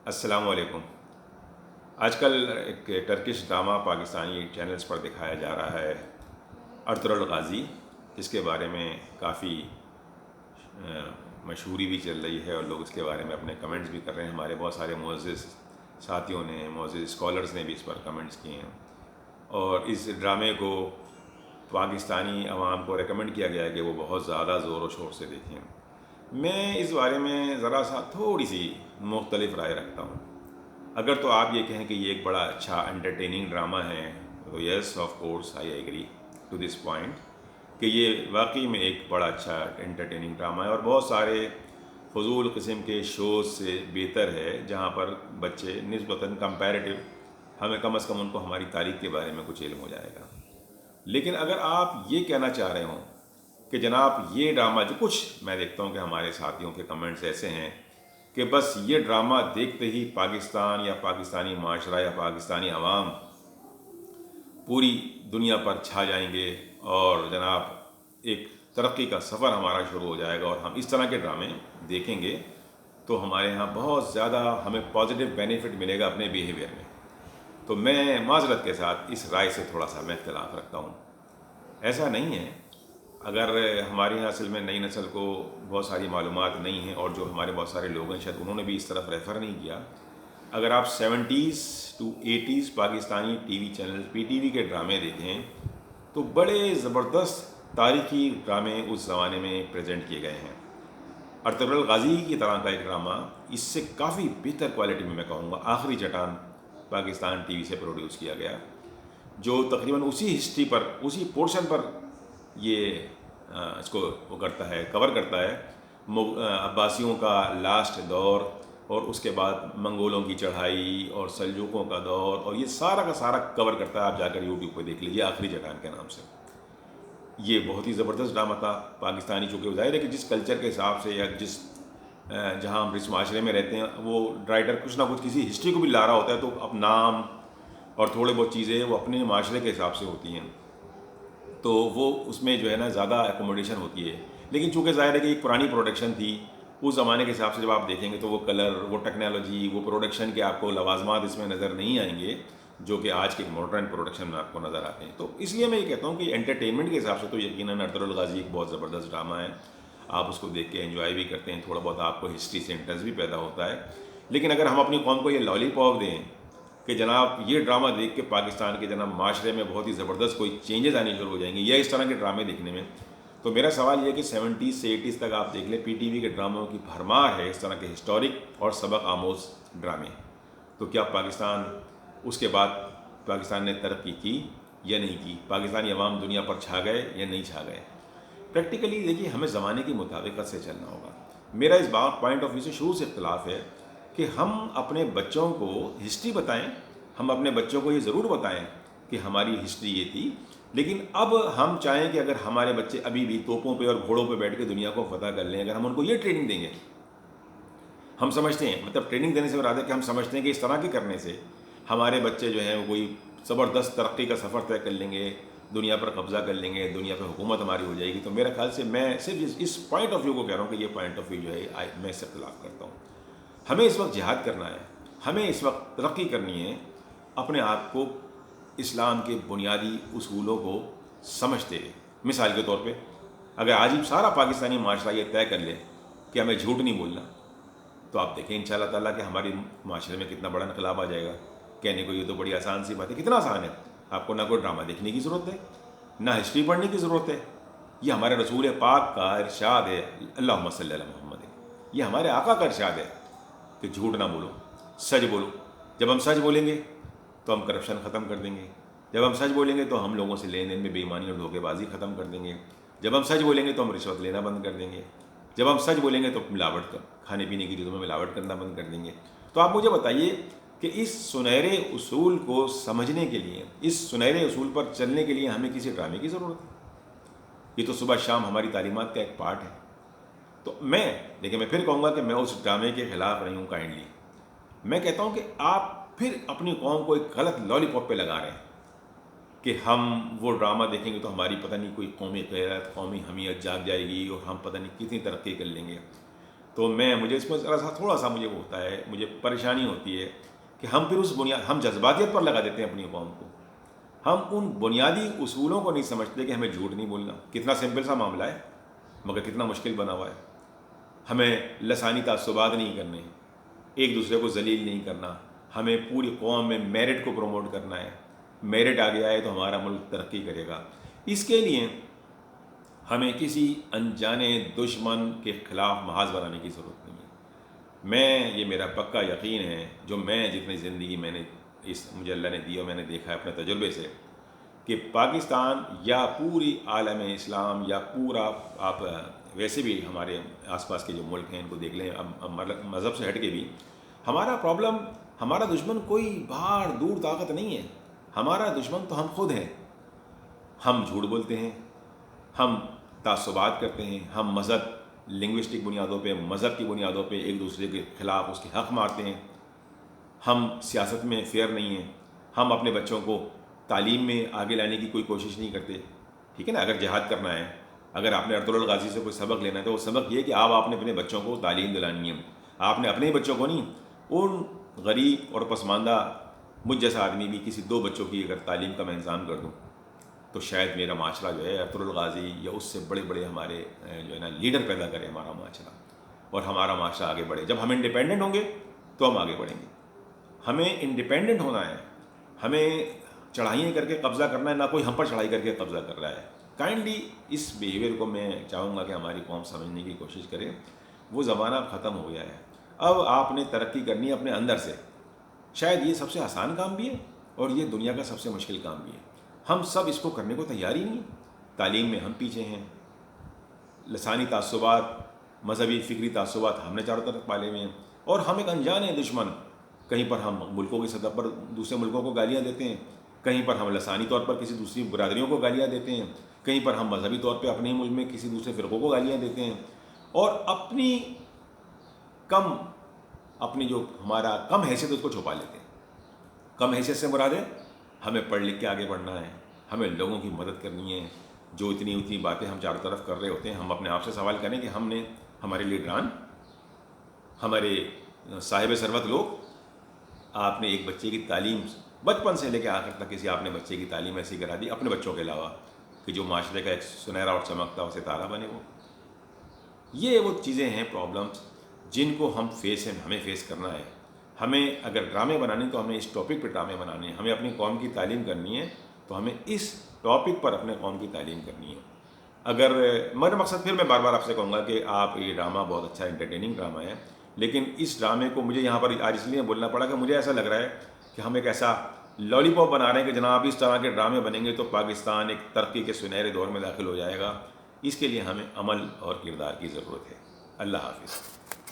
السلام علیکم۔ آج کل ایک ٹرکش ڈرامہ پاکستانی چینلز پر دکھایا جا رہا ہے، ارطغرل غازی، جس کے بارے میں کافی مشہوری بھی چل رہی ہے اور لوگ اس کے بارے میں اپنے کمنٹس بھی کر رہے ہیں۔ ہمارے بہت سارے معزز ساتھیوں نے، معزز اسکالرز نے بھی اس پر کمنٹس کیے ہیں، اور اس ڈرامے کو پاکستانی عوام کو ریکمنڈ کیا گیا ہے کہ وہ بہت زیادہ زور و شور سے دیکھیں۔ میں اس بارے میں ذرا سا تھوڑی سی مختلف رائے رکھتا ہوں۔ اگر تو آپ یہ کہیں کہ یہ ایک بڑا اچھا انٹرٹیننگ ڈرامہ ہے تو yes of course I agree to this point کہ یہ واقعی میں ایک بڑا اچھا انٹرٹیننگ ڈرامہ ہے، اور بہت سارے فضول قسم کے شوز سے بہتر ہے جہاں پر بچے نسبتاً کمپیریٹیو ہمیں کم از کم ان کو ہماری تاریخ کے بارے میں کچھ علم ہو جائے گا۔ لیکن اگر آپ یہ کہنا چاہ رہے ہوں کہ جناب یہ ڈرامہ، جو کچھ میں دیکھتا ہوں کہ ہمارے ساتھیوں کے کمنٹس ایسے ہیں کہ بس یہ ڈرامہ دیکھتے ہی پاکستان یا پاکستانی معاشرہ یا پاکستانی عوام پوری دنیا پر چھا جائیں گے، اور جناب ایک ترقی کا سفر ہمارا شروع ہو جائے گا، اور ہم اس طرح کے ڈرامے دیکھیں گے تو ہمارے ہاں بہت زیادہ ہمیں پازیٹیو بینیفٹ ملے گا اپنے بیہیویئر میں۔ تو میں معذرت کے ساتھ اس رائے سے تھوڑا سا میں اختلاف رکھتا ہوں۔ ایسا نہیں ہے، اگر ہمارے یہاں اصل میں نئی نسل کو بہت ساری معلومات نہیں ہیں، اور جو ہمارے بہت سارے لوگ ہیں شاید انہوں نے بھی اس طرف ریفر نہیں کیا، اگر آپ 70s to 80s Pakistani T V channel P T V کے ڈرامے دیکھیں تو بڑے زبردست تاریخی ڈرامے اس زمانے میں پریزنٹ کیے گئے ہیں۔ ارطغرل غازی کی طرح کا ایک ڈرامہ اس سے کافی بہتر کوالٹی میں کہوں گا آخری چٹان پاکستان ٹی وی سے پروڈیوس کیا گیا، جو تقریباً اسی ہسٹری پر، اسی پورشن پر یہ اس کو وہ کرتا ہے، کور کرتا ہے، عباسیوں کا لاسٹ دور، اور اس کے بعد منگولوں کی چڑھائی اور سلجوقوں کا دور، اور یہ سارا کا سارا کور کرتا ہے۔ آپ جا کر یوٹیوب پہ دیکھ لیجیے آخری چٹان کے نام سے۔ یہ بہت ہی زبردست ڈرامہ تھا پاکستانی، چونکہ ظاہر ہے کہ جس کلچر کے حساب سے یا جس جہاں ہم اس معاشرے میں رہتے ہیں، وہ رائٹر کچھ نہ کچھ کسی ہسٹری کو بھی لا رہا ہوتا ہے، تو اب نام اور تھوڑے بہت چیزیں وہ اپنے معاشرے کے حساب سے ہوتی ہیں، تو وہ اس میں جو ہے نا زیادہ ایکوموڈیشن ہوتی ہے۔ لیکن چونکہ ظاہر ہے کہ ایک پرانی پروڈکشن تھی، اس زمانے کے حساب سے جب آپ دیکھیں گے تو وہ کلر، وہ ٹیکنالوجی، وہ پروڈکشن کے آپ کو لوازمات اس میں نظر نہیں آئیں گے جو کہ آج کے ماڈرن پروڈکشن میں آپ کو نظر آتے ہیں۔ تو اس لیے میں یہ کہتا ہوں کہ انٹرٹینمنٹ کے حساب سے تو یقیناً ارطغرل غازی ایک بہت زبردست ڈرامہ ہے، آپ اس کو دیکھ کے انجوائے بھی کرتے ہیں، تھوڑا بہت آپ کو ہسٹری سے انٹرسٹ بھی پیدا ہوتا ہے۔ لیکن اگر ہم اپنی قوم کو یہ لالی پاپ دیں کہ جناب یہ ڈرامہ دیکھ کے پاکستان کے جناب معاشرے میں بہت ہی زبردست کوئی چینجز آنے شروع ہو جائیں گے یا اس طرح کے ڈرامے دیکھنے میں، تو میرا سوال یہ ہے کہ 70s سے 80s تک آپ دیکھ لیں، پی ٹی وی کے ڈراموں کی بھرمار ہے اس طرح کے ہسٹورک اور سبق آموز ڈرامے۔ تو کیا پاکستان اس کے بعد پاکستان نے ترقی کی یا نہیں کی؟ پاکستانی عوام دنیا پر چھا گئے یا نہیں چھا گئے؟ پریکٹیکلی دیکھیے، ہمیں زمانے کی مطابقت سے چلنا ہوگا۔ میرا اس بات پوائنٹ آف ویو سے شروع سے اختلاف ہے کہ ہم اپنے بچوں کو ہسٹری بتائیں، ہم اپنے بچوں کو یہ ضرور بتائیں کہ ہماری ہسٹری یہ تھی، لیکن اب ہم چاہیں کہ اگر ہمارے بچے ابھی بھی توپوں پہ اور گھوڑوں پہ بیٹھ کے دنیا کو فتح کر لیں، اگر ہم ان کو یہ ٹریننگ دیں گے، ہم سمجھتے ہیں، مطلب ٹریننگ دینے سے مراد ہے کہ ہم سمجھتے ہیں کہ اس طرح کے کرنے سے ہمارے بچے جو ہیں وہ کوئی زبردست ترقی کا سفر طے کر لیں گے، دنیا پر قبضہ کر لیں گے، دنیا پہ حکومت ہماری ہو جائے گی۔ تو میرے خیال سے میں صرف اس پوائنٹ آف ویو کو کہہ رہا ہوں کہ یہ پوائنٹ آف ویو جو ہے میں اس سے اختلاف کرتا ہوں۔ ہمیں اس وقت جہاد کرنا ہے، ہمیں اس وقت ترقی کرنی ہے، اپنے آپ کو اسلام کے بنیادی اصولوں کو سمجھتے ہوئے۔ مثال کے طور پہ اگر آج ہی سارا پاکستانی معاشرہ یہ طے کر لے کہ ہمیں جھوٹ نہیں بولنا، تو آپ دیکھیں انشاءاللہ تعالیٰ کہ ہماری معاشرے میں کتنا بڑا انقلاب آ جائے گا۔ کہنے کو یہ تو بڑی آسان سی بات ہے، کتنا آسان ہے، آپ کو نہ کوئی ڈرامہ دیکھنے کی ضرورت ہے، نہ ہسٹری پڑھنے کی ضرورت ہے، یہ ہمارے رسول پاک کا ارشاد ہے، اللہم صلی علی محمد، یہ ہمارے آقا کا ارشاد ہے کہ جھوٹ نہ بولو، سچ بولو۔ جب ہم سچ بولیں گے تو ہم کرپشن ختم کر دیں گے، جب ہم سچ بولیں گے تو ہم لوگوں سے لین دین میں بے ایمانی اور دھوکے بازی ختم کر دیں گے، جب ہم سچ بولیں گے تو ہم رشوت لینا بند کر دیں گے، جب ہم سچ بولیں گے تو ملاوٹ کھانے پینے کی چیزوں میں ملاوٹ کرنا بند کر دیں گے۔ تو آپ مجھے بتائیے کہ اس سنہرے اصول کو سمجھنے کے لیے، اس سنہرے اصول پر چلنے کے لیے ہمیں کسی ڈرامے کی ضرورت ہے؟ یہ تو صبح شام ہماری تعلیمات کا ایک پارٹ ہے۔ تو لیکن میں پھر کہوں گا کہ میں اس ڈرامے کے خلاف نہیں ہوں کائنڈلی۔ میں کہتا ہوں کہ آپ پھر اپنی قوم کو ایک غلط لالی پاپ پہ لگا رہے ہیں کہ ہم وہ ڈرامہ دیکھیں گے تو ہماری پتہ نہیں کوئی قومی غیرت، قومی حمیت جاگ جائے گی اور ہم پتہ نہیں کتنی ترقی کر لیں گے۔ تو مجھے اس میں ذرا سا تھوڑا سا مجھے وہ ہوتا ہے، مجھے پریشانی ہوتی ہے کہ ہم پھر اس ہم جذباتیت پر لگا دیتے ہیں اپنی قوم کو. ہم ان بنیادی اصولوں کو نہیں سمجھتے کہ ہمیں جھوٹ نہیں بولنا. کتنا سمپل سا معاملہ ہے مگر کتنا مشکل بنا ہوا ہے. ہمیں لسانی تعصبات نہیں کرنے، ایک دوسرے کو ذلیل نہیں کرنا، ہمیں پوری قوم میں میرٹ کو پروموٹ کرنا ہے. میرٹ آ گیا ہے تو ہمارا ملک ترقی کرے گا. اس کے لیے ہمیں کسی انجانے دشمن کے خلاف محاذ بنانے کی ضرورت نہیں ہے. یہ میرا پکا یقین ہے، جو میں جتنی زندگی میں نے مجھے اللہ نے دی اور میں نے دیکھا ہے اپنے تجربے سے، کہ پاکستان یا پوری عالم اسلام یا پورا آپ ویسے بھی ہمارے آس پاس کے جو ملک ہیں ان کو دیکھ لیں، اب مذہب سے ہٹ کے بھی ہمارا پرابلم، ہمارا دشمن کوئی باہر دور طاقت نہیں ہے. ہمارا دشمن تو ہم خود ہیں. ہم جھوٹ بولتے ہیں، ہم تعصبات کرتے ہیں، ہم مذہب لنگوسٹک بنیادوں پہ، مذہب کی بنیادوں پہ ایک دوسرے کے خلاف اس کے حق مارتے ہیں. ہم سیاست میں فیئر نہیں ہیں. ہم اپنے بچوں کو تعلیم میں آگے لانے کی کوئی کوشش نہیں کرتے. ٹھیک ہے نا، اگر جہاد کرنا ہے، اگر آپ نے ارطغرل غازی سے کوئی سبق لینا ہے تو وہ سبق یہ کہ آپ نے اپنے بچوں کو تعلیم دلانی ہے. آپ نے اپنے ہی بچوں کو نہیں، ان غریب اور پسماندہ مجھ جیسا آدمی بھی کسی 2 بچوں کی اگر تعلیم کا میں انتظام کر دوں تو شاید میرا معاشرہ جو ہے ارطغرل غازی یا اس سے بڑے بڑے ہمارے جو ہے نا لیڈر پیدا کرے ہمارا معاشرہ، اور ہمارا معاشرہ آگے بڑھے. جب ہم انڈیپینڈنٹ ہوں گے تو ہم آگے بڑھیں گے. ہمیں انڈیپینڈنٹ ہونا ہے، ہمیں چڑھائیاں کر کے قبضہ کرنا ہے، نہ کوئی ہم پر چڑھائی کر کے قبضہ کر رہا ہے. کائنڈلی اس بیہیویئر کو میں چاہوں گا کہ ہماری قوم سمجھنے کی کوشش کرے. وہ زمانہ اب ختم ہو گیا ہے. اب آپ نے ترقی کرنی ہے اپنے اندر سے. شاید یہ سب سے آسان کام بھی ہے اور یہ دنیا کا سب سے مشکل کام بھی ہے. ہم سب اس کو کرنے کو تیار ہی نہیں. تعلیم میں ہم پیچھے ہیں، لسانی تعصبات، مذہبی فکری تعصبات ہم نے چاروں طرف پالے ہوئے ہیں، اور ہم ایک انجانے دشمن. کہیں پر ہم ملکوں کی سطح پر دوسرے ملکوں کو گالیاں دیتے ہیں، کہیں پر ہم لسانی طور پر کسی دوسری برادریوں کو گالیاں دیتے ہیں، کہیں پر ہم مذہبی طور پہ اپنے ہی ملک میں کسی دوسرے فرقوں کو گالیاں دیتے ہیں، اور اپنی جو ہمارا کم حیثیت اس کو چھپا لیتے ہیں. کم حیثیت سے مراد ہے ہمیں پڑھ لکھ کے آگے بڑھنا ہے، ہمیں لوگوں کی مدد کرنی ہے. جو اتنی باتیں ہم چاروں طرف کر رہے ہوتے ہیں، ہم اپنے آپ سے سوال کریں کہ ہم نے، ہمارے لیڈران، ہمارے صاحب ثروت لوگ، آپ نے ایک بچے کی تعلیم بچپن سے لے کے آخر تک کسی آپ نے بچے کی تعلیم ایسی کرا دی اپنے بچوں کے علاوہ کہ جو معاشرے کا ایک سنہرا اور چمکتا ہوا ستارہ بنے. یہ وہ چیزیں ہیں، پرابلمس جن کو ہمیں فیس کرنا ہے. ہمیں اگر ڈرامے بنانے تو ہمیں اس ٹاپک پہ ڈرامے بنانے ہیں. ہمیں اپنی قوم کی تعلیم کرنی ہے تو ہمیں اس ٹاپک پر اپنے قوم کی تعلیم کرنی ہے. اگر میرا مقصد، پھر میں بار بار آپ سے کہوں گا کہ آپ یہ ڈرامہ بہت اچھا انٹرٹیننگ ڈرامہ ہے، لیکن اس ڈرامے کو مجھے یہاں پر آج اس لیے بولنا پڑا کہ مجھے ایسا لگ رہا ہے کہ ہم ایک ایسا لالی پاپ بنا رہے ہیں کہ جناب اس طرح کے ڈرامے بنیں گے تو پاکستان ایک ترقی کے سنہرے دور میں داخل ہو جائے گا. اس کے لیے ہمیں عمل اور کردار کی ضرورت ہے. اللہ حافظ.